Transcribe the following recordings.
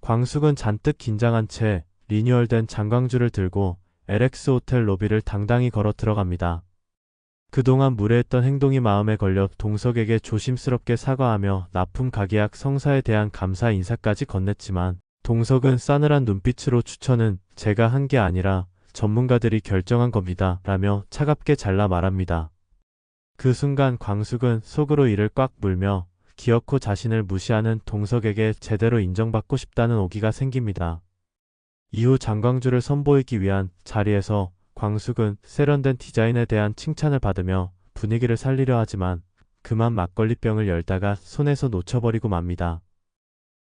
광숙은 잔뜩 긴장한 채 리뉴얼된 장광주를 들고 LX 호텔 로비를 당당히 걸어 들어갑니다. 그동안 무례했던 행동이 마음에 걸려 동석에게 조심스럽게 사과하며 납품 가계약 성사에 대한 감사 인사까지 건넸지만 동석은 싸늘한 눈빛으로 추천은 제가 한 게 아니라 전문가들이 결정한 겁니다. 라며 차갑게 잘라 말합니다. 그 순간 광숙은 속으로 이를 꽉 물며 기어코 자신을 무시하는 동석에게 제대로 인정받고 싶다는 오기가 생깁니다. 이후 장광주를 선보이기 위한 자리에서 광숙은 세련된 디자인에 대한 칭찬을 받으며 분위기를 살리려 하지만 그만 막걸리병을 열다가 손에서 놓쳐버리고 맙니다.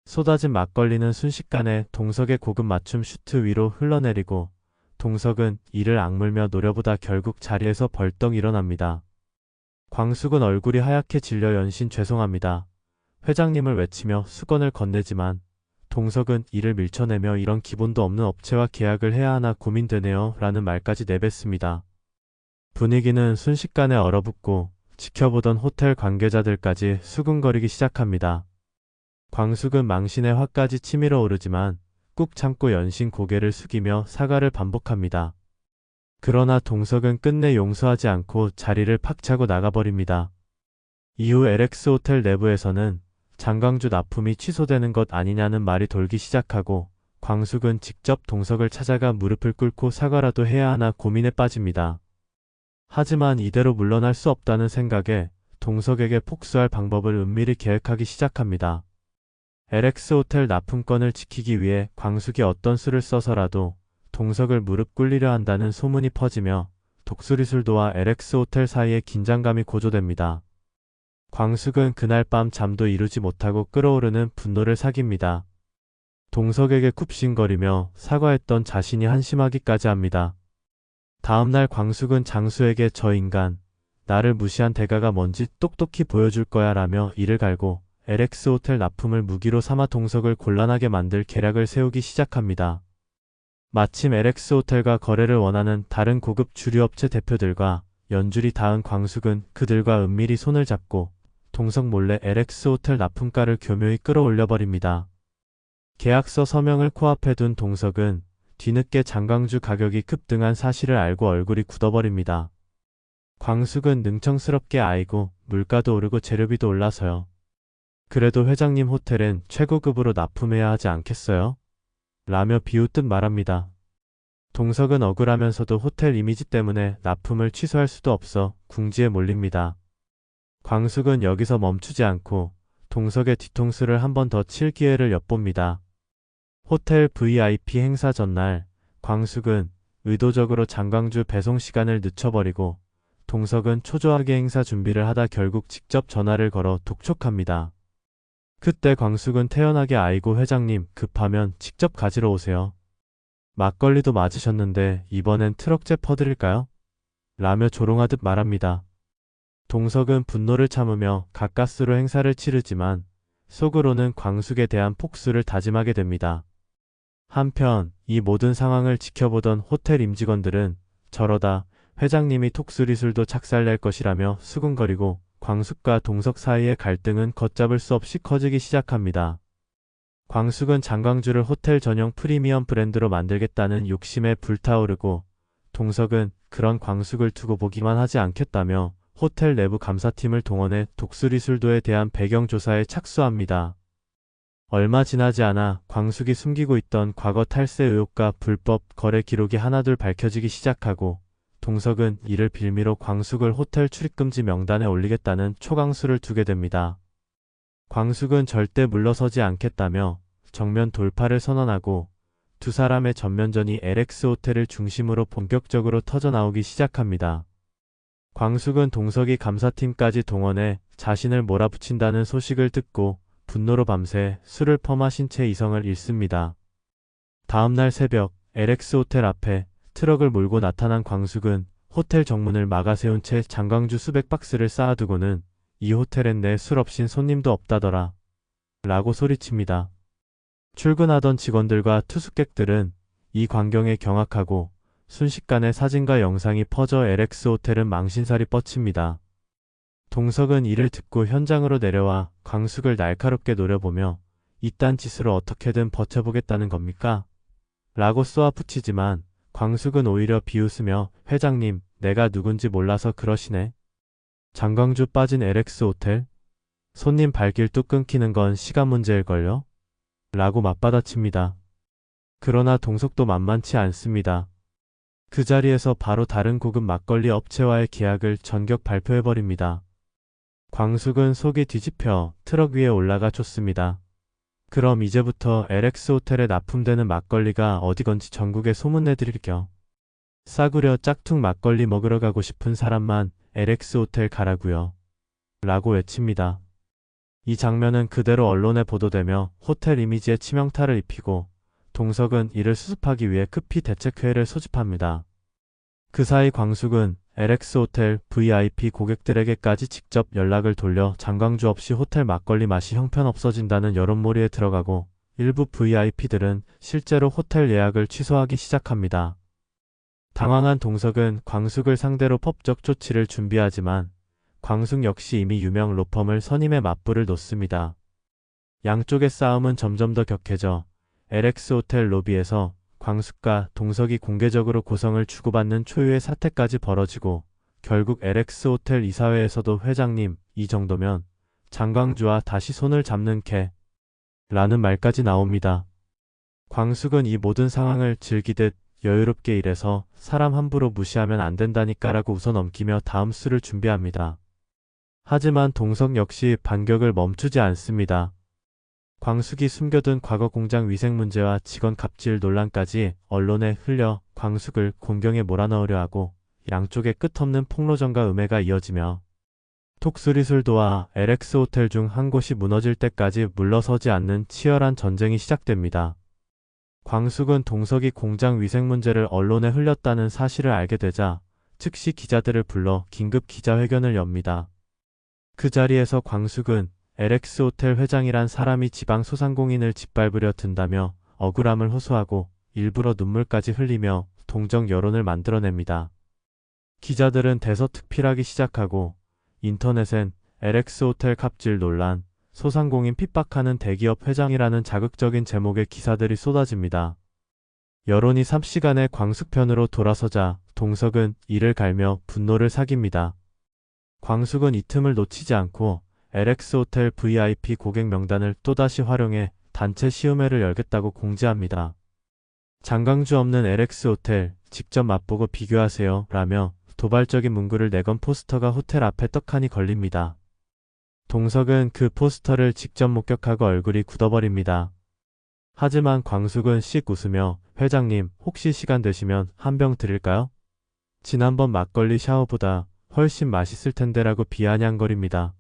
쏟아진 막걸리는 순식간에 동석의 고급 맞춤 슈트 위로 흘러내리고 동석은 이를 악물며 노려보다 결국 자리에서 벌떡 일어납니다. 광숙은 얼굴이 하얗게 질려 연신 죄송합니다. 회장님을 외치며 수건을 건네지만 동석은 이를 밀쳐내며 이런 기본도 없는 업체와 계약을 해야 하나 고민되네요 라는 말까지 내뱉습니다. 분위기는 순식간에 얼어붙고 지켜보던 호텔 관계자들까지 수근거리기 시작합니다. 광숙은 망신의 화까지 치밀어 오르지만 꾹 참고 연신 고개를 숙이며 사과를 반복합니다. 그러나 동석은 끝내 용서하지 않고 자리를 팍 차고 나가버립니다. 이후 LX 호텔 내부에서는 장광주 납품이 취소되는 것 아니냐는 말이 돌기 시작하고 광숙은 직접 동석을 찾아가 무릎을 꿇고 사과라도 해야 하나 고민에 빠집니다. 하지만 이대로 물러날 수 없다는 생각에 동석에게 폭수할 방법을 은밀히 계획하기 시작합니다. LX 호텔 납품권을 지키기 위해 광숙이 어떤 수를 써서라도 동석을 무릎 꿇리려 한다는 소문이 퍼지며 독수리술도와 LX 호텔 사이에 긴장감이 고조됩니다. 광숙은 그날 밤 잠도 이루지 못하고 끓어오르는 분노를 사깁니다. 동석에게 굽신거리며 사과했던 자신이 한심하기까지 합니다. 다음날 광숙은 장수에게 저 인간, 나를 무시한 대가가 뭔지 똑똑히 보여줄 거야 라며 이를 갈고 LX 호텔 납품을 무기로 삼아 동석을 곤란하게 만들 계략을 세우기 시작합니다. 마침 LX 호텔과 거래를 원하는 다른 고급 주류업체 대표들과 연줄이 닿은 광숙은 그들과 은밀히 손을 잡고 동석 몰래 LX 호텔 납품가를 교묘히 끌어올려버립니다. 계약서 서명을 코앞에 둔 동석은 뒤늦게 장광주 가격이 급등한 사실을 알고 얼굴이 굳어버립니다. 광숙은 능청스럽게 아이고 물가도 오르고 재료비도 올라서요. 그래도 회장님 호텔은 최고급으로 납품해야 하지 않겠어요? 라며 비웃듯 말합니다. 동석은 억울하면서도 호텔 이미지 때문에 납품을 취소할 수도 없어 궁지에 몰립니다. 광숙은 여기서 멈추지 않고 동석의 뒤통수를 한 번 더 칠 기회를 엿봅니다. 호텔 VIP 행사 전날 광숙은 의도적으로 장광주 배송 시간을 늦춰버리고 동석은 초조하게 행사 준비를 하다 결국 직접 전화를 걸어 독촉합니다. 그때 광숙은 태연하게 아이고 회장님 급하면 직접 가지러 오세요. 막걸리도 맞으셨는데 이번엔 트럭째 퍼드릴까요? 라며 조롱하듯 말합니다. 동석은 분노를 참으며 가까스로 행사를 치르지만 속으로는 광숙에 대한 폭수를 다짐하게 됩니다. 한편 이 모든 상황을 지켜보던 호텔 임직원들은 저러다 회장님이 독수리술도 착살낼 것이라며 수군거리고 광숙과 동석 사이의 갈등은 걷잡을 수 없이 커지기 시작합니다. 광숙은 장광주를 호텔 전용 프리미엄 브랜드로 만들겠다는 욕심에 불타오르고 동석은 그런 광숙을 두고 보기만 하지 않겠다며 호텔 내부 감사팀을 동원해 독수리술도에 대한 배경 조사에 착수합니다. 얼마 지나지 않아 광숙이 숨기고 있던 과거 탈세 의혹과 불법 거래 기록이 하나둘 밝혀지기 시작하고 동석은 이를 빌미로 광숙을 호텔 출입금지 명단에 올리겠다는 초강수를 두게 됩니다. 광숙은 절대 물러서지 않겠다며 정면 돌파를 선언하고 두 사람의 전면전이 LX 호텔을 중심으로 본격적으로 터져나오기 시작합니다. 광숙은 동석이 감사팀까지 동원해 자신을 몰아붙인다는 소식을 듣고 분노로 밤새 술을 퍼마신 채 이성을 잃습니다. 다음날 새벽 LX 호텔 앞에 트럭을 몰고 나타난 광숙은 호텔 정문을 막아세운 채 장광주 수백 박스를 쌓아두고는 이 호텔엔 내 술 없인 손님도 없다더라 라고 소리칩니다. 출근하던 직원들과 투숙객들은 이 광경에 경악하고 순식간에 사진과 영상이 퍼져 LX 호텔은 망신살이 뻗칩니다. 동석은 이를 듣고 현장으로 내려와 광숙을 날카롭게 노려보며 이딴 짓으로 어떻게든 버텨보겠다는 겁니까? 라고 쏘아붙이지만 광숙은 오히려 비웃으며 회장님, 내가 누군지 몰라서 그러시네. 장광주 빠진 LX 호텔? 손님 발길 뚝 끊기는 건 시간 문제일걸요? 라고 맞받아칩니다. 그러나 동석도 만만치 않습니다. 그 자리에서 바로 다른 고급 막걸리 업체와의 계약을 전격 발표해버립니다. 광숙은 속이 뒤집혀 트럭 위에 올라가 줬습니다. 그럼 이제부터 LX 호텔에 납품되는 막걸리가 어디건지 전국에 소문내드릴게요. 싸구려 짝퉁 막걸리 먹으러 가고 싶은 사람만 LX 호텔 가라고요. 라고 외칩니다. 이 장면은 그대로 언론에 보도되며 호텔 이미지에 치명타를 입히고 동석은 이를 수습하기 위해 급히 대책회의를 소집합니다. 그 사이 광숙은 LX 호텔 VIP 고객들에게까지 직접 연락을 돌려 장광주 없이 호텔 막걸리 맛이 형편없어진다는 여론몰이에 들어가고 일부 VIP들은 실제로 호텔 예약을 취소하기 시작합니다. 당황한 동석은 광숙을 상대로 법적 조치를 준비하지만 광숙 역시 이미 유명 로펌을 선임해 맞불을 놓습니다. 양쪽의 싸움은 점점 더 격해져 LX 호텔 로비에서 광숙과 동석이 공개적으로 고성을 주고받는 초유의 사태까지 벌어지고 결국 LX 호텔 이사회에서도 회장님, 이 정도면 장광주와 다시 손을 잡는 개 라는 말까지 나옵니다. 광숙은 이 모든 상황을 즐기듯 여유롭게 일해서 사람 함부로 무시하면 안 된다니까라고 웃어넘기며 다음 수를 준비합니다. 하지만 동석 역시 반격을 멈추지 않습니다. 광숙이 숨겨둔 과거 공장 위생 문제와 직원 갑질 논란까지 언론에 흘려 광숙을 곤경에 몰아넣으려 하고 양쪽의 끝없는 폭로전과 음해가 이어지며 톡수리술도와 LX 호텔 중 한 곳이 무너질 때까지 물러서지 않는 치열한 전쟁이 시작됩니다. 광숙은 동석이 공장 위생 문제를 언론에 흘렸다는 사실을 알게 되자 즉시 기자들을 불러 긴급 기자회견을 엽니다. 그 자리에서 광숙은 LX 호텔 회장이란 사람이 지방 소상공인을 짓밟으려 든다며 억울함을 호소하고 일부러 눈물까지 흘리며 동정 여론을 만들어냅니다. 기자들은 대서특필하기 시작하고 인터넷엔 LX 호텔 갑질 논란, 소상공인 핍박하는 대기업 회장이라는 자극적인 제목의 기사들이 쏟아집니다. 여론이 삽시간에 광숙 편으로 돌아서자 동석은 이를 갈며 분노를 사깁니다. 광숙은 이 틈을 놓치지 않고 LX 호텔 VIP 고객 명단을 또다시 활용해 단체 시음회를 열겠다고 공지합니다. 장광주 없는 LX 호텔 직접 맛보고 비교하세요 라며 도발적인 문구를 내건 포스터가 호텔 앞에 떡하니 걸립니다. 동석은 그 포스터를 직접 목격하고 얼굴이 굳어버립니다. 하지만 광숙은 씩 웃으며 회장님 혹시 시간 되시면 한 병 드릴까요? 지난번 막걸리 샤워보다 훨씬 맛있을 텐데라고 비아냥거립니다.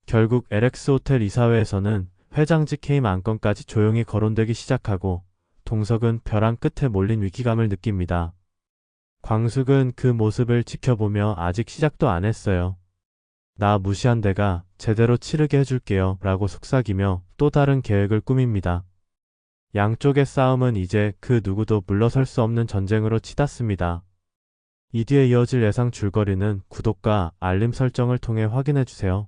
결국 LX 호텔 이사회에서는 회장직 해임 안건까지 조용히 거론되기 시작하고 동석은 벼랑 끝에 몰린 위기감을 느낍니다. 광숙은 그 모습을 지켜보며 아직 시작도 안 했어요. 나 무시한 데가 제대로 치르게 해줄게요 라고 속삭이며 또 다른 계획을 꾸밉니다. 양쪽의 싸움은 이제 그 누구도 물러설 수 없는 전쟁으로 치닫습니다. 이 뒤에 이어질 예상 줄거리는 구독과 알림 설정을 통해 확인해주세요.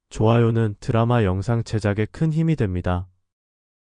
좋아요는 드라마 영상 제작에 큰 힘이 됩니다.